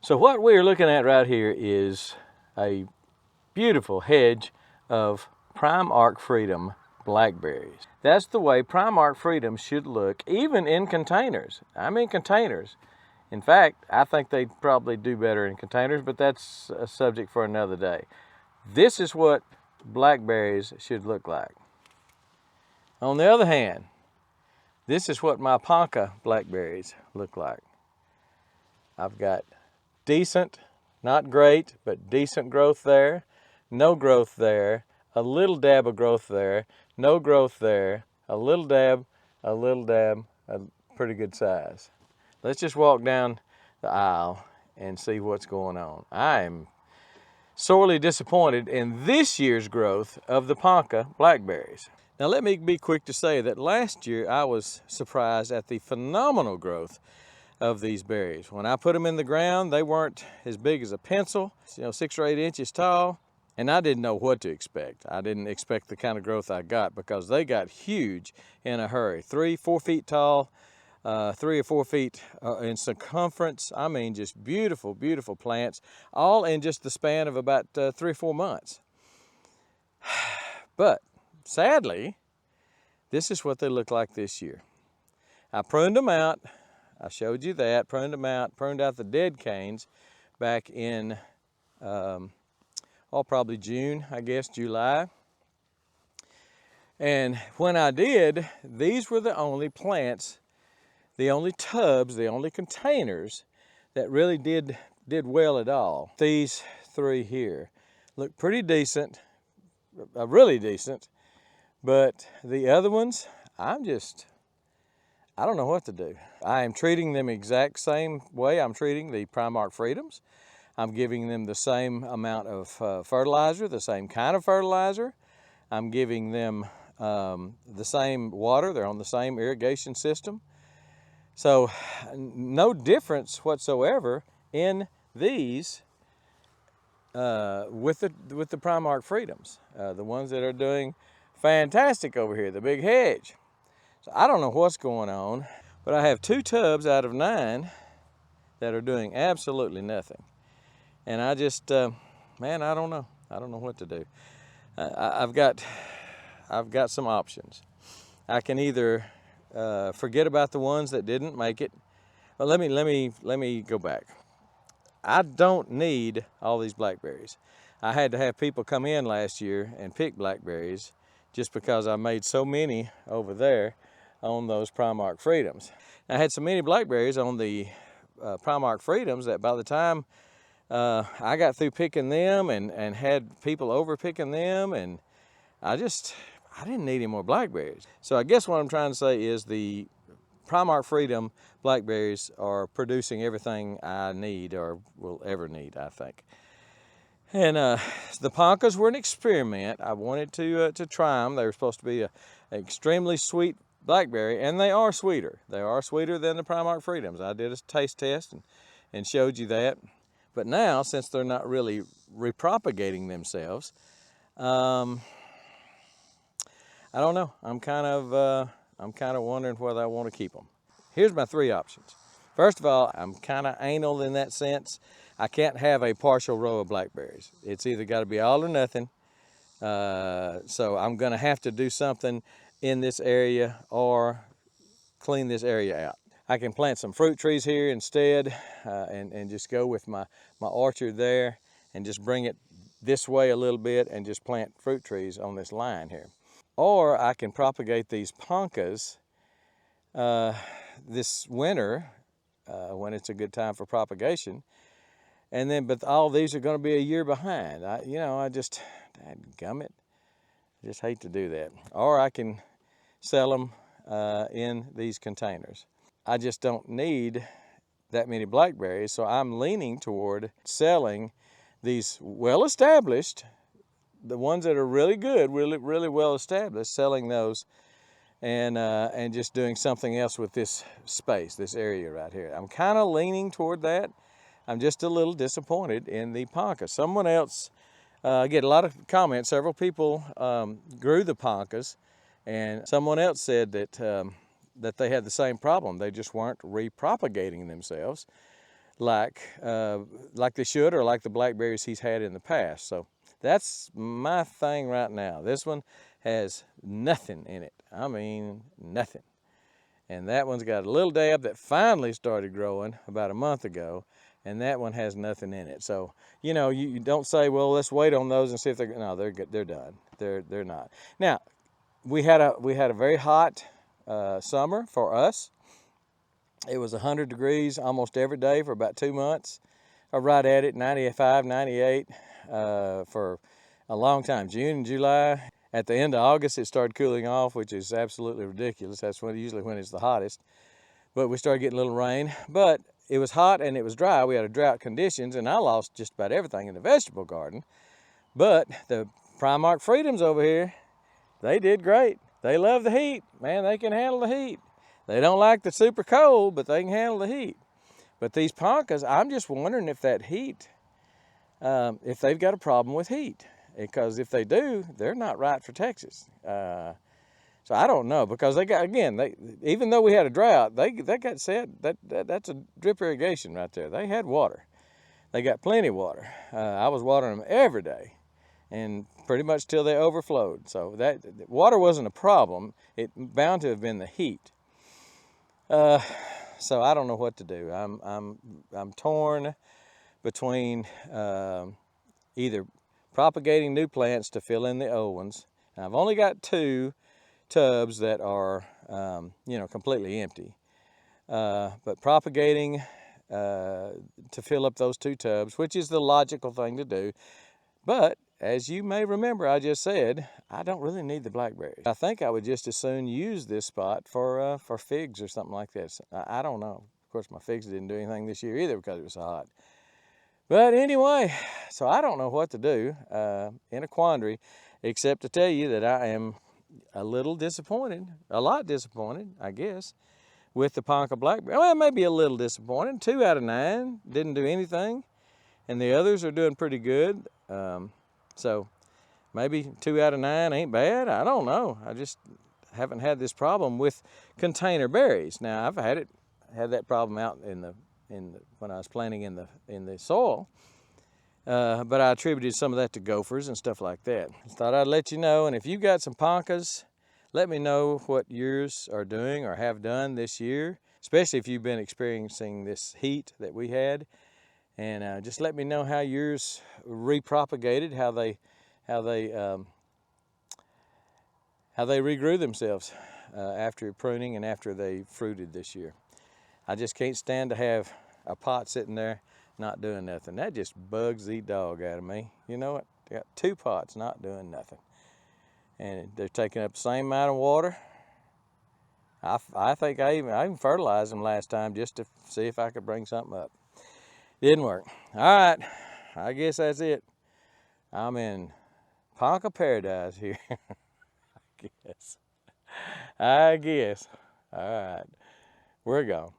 So what we're looking at right here is a beautiful hedge of Prime Arc Freedom blackberries. That's the way Prime Arc Freedom should look, even in containers. I mean containers. In fact, I think they probably do better in containers, but that's a subject for another day. This is what blackberries should look like. On the other hand, this is what my Ponca blackberries look like. I've got decent, not great, but decent growth there, no growth there, a little dab of growth there, no growth there, a little dab, a pretty good size. Let's just walk down the aisle and see what's going on. I am sorely disappointed in this year's growth of the Ponca blackberries. Now let me be quick to say that last year I was surprised at the phenomenal growth of these berries. When I put them in the ground, they weren't as big as a pencil, 6 or 8 inches tall, and I didn't know what to expect. I didn't expect the kind of growth I got because they got huge in a hurry. 3-4 feet tall, 3 or 4 feet in circumference. I mean, just beautiful, beautiful plants, all in just the span of about 3 or 4 months. But sadly, this is what they look like this year. I pruned them out. I showed you that, pruned them out, pruned out the dead canes back in, probably June, I guess, July. And when I did, these were the only plants, the only tubs, the only containers that really did well at all. These 3 here look pretty decent, really decent, but the other ones, I don't know what to do. I am treating them exact same way I'm treating the Prime Arc Freedoms. I'm giving them the same amount of fertilizer, the same kind of fertilizer. I'm giving them the same water. They're on the same irrigation system. So no difference whatsoever in these with the Prime Arc Freedoms. The ones that are doing fantastic over here, the big hedge. So I don't know what's going on, but I have 2 tubs out of 9 that are doing absolutely nothing. And I just, man, I don't know. I don't know what to do. I've got some options. I can either forget about the ones that didn't make it. But let me go back. I don't need all these blackberries. I had to have people come in last year and pick blackberries just because I made so many over there on those Prime Arc Freedoms. I had so many blackberries on the Prime Arc Freedoms that by the time I got through picking them and had people over picking them, and I didn't need any more blackberries. So I guess what I'm trying to say is the Prime Arc Freedom blackberries are producing everything I need or will ever need, I think. And the Poncas were an experiment. I wanted to try them. They were supposed to be an extremely sweet blackberry, and they are sweeter. They are sweeter than the Prime Arc Freedoms. I did a taste test and showed you that. But now, since they're not really repropagating themselves, I don't know. I'm kind of wondering whether I want to keep them. Here's my 3 options. First of all, I'm kind of anal in that sense. I can't have a partial row of blackberries. It's either got to be all or nothing. So I'm going to have to do something in this area or clean this area out. I can plant some fruit trees here instead and just go with my orchard there and just bring it this way a little bit and just plant fruit trees on this line here. Or I can propagate these Poncas this winter when it's a good time for propagation. And then, but all these are going to be a year behind. I just hate to do that. Or I can sell them in these containers. I just don't need that many blackberries, so I'm leaning toward selling these well-established, the ones that are really good, really well-established, selling those and just doing something else with this space, this area right here. I'm kind of leaning toward that. I'm just a little disappointed in the Ponca. Someone else, I get a lot of comments, several people grew the Poncas, and someone else said that that they had the same problem. They just weren't repropagating themselves. like they should, or like the blackberries he's had in the past. So that's my thing right now. This one has nothing in it. I mean, nothing. And that one's got a little dab that finally started growing about a month ago, and that one has nothing in it. So, you know, you don't say, well, let's wait on those and see if they're, no, they're done. They're not. Now, we had a very hot summer for us. It was 100 degrees almost every day for about 2 months. Right at it, 95, 98 for a long time, June and July. At the end of August, it started cooling off, which is absolutely ridiculous. That's usually when it's the hottest. But we started getting a little rain. But it was hot and it was dry. We had a drought conditions, and I lost just about everything in the vegetable garden. But the Primark Freedoms over here, they did great. They love the heat. Man, they can handle the heat. They don't like the super cold, but they can handle the heat. But these Poncas, I'm just wondering if that heat, if they've got a problem with heat. Because if they do, they're not right for Texas. So I don't know, because they got, again, even though we had a drought, they got set. That's a drip irrigation right there. They had water. They got plenty of water. I was watering them every day, and pretty much till they overflowed. So that water wasn't a problem. It bound to have been the heat. So I don't know what to do. I'm torn between either propagating new plants to fill in the old ones. Now, I've only got 2 tubs that are, you know, completely empty. But propagating to fill up those 2 tubs, which is the logical thing to do. But as you may remember, I just said, I don't really need the blackberries. I think I would just as soon use this spot for figs or something like this. I don't know. Of course, my figs didn't do anything this year either because it was so hot. But anyway, so I don't know what to do in a quandary, except to tell you that I am a little disappointed, a lot disappointed, I guess, with the Ponca Blackberry. Well, maybe a little disappointed. 2 out of 9 didn't do anything, and the others are doing pretty good. So maybe 2 out of 9 ain't bad. I don't know. I just haven't had this problem with container berries. Now, I've had that problem out when I was planting in the soil, but I attributed some of that to gophers and stuff like that. Just thought I'd let you know, and if you've got some Poncas, let me know what yours are doing or have done this year, especially if you've been experiencing this heat that we had, and just let me know how yours repropagated, how they regrew themselves after pruning and after they fruited this year. I just can't stand to have a pot sitting there not doing nothing. That just bugs the dog out of me. You know what? They got 2 pots not doing nothing, and they're taking up the same amount of water. I think I even fertilized them last time just to see if I could bring something up. Didn't work. All right, I guess that's it. I'm in Ponca paradise here. I guess. All right, we're gone.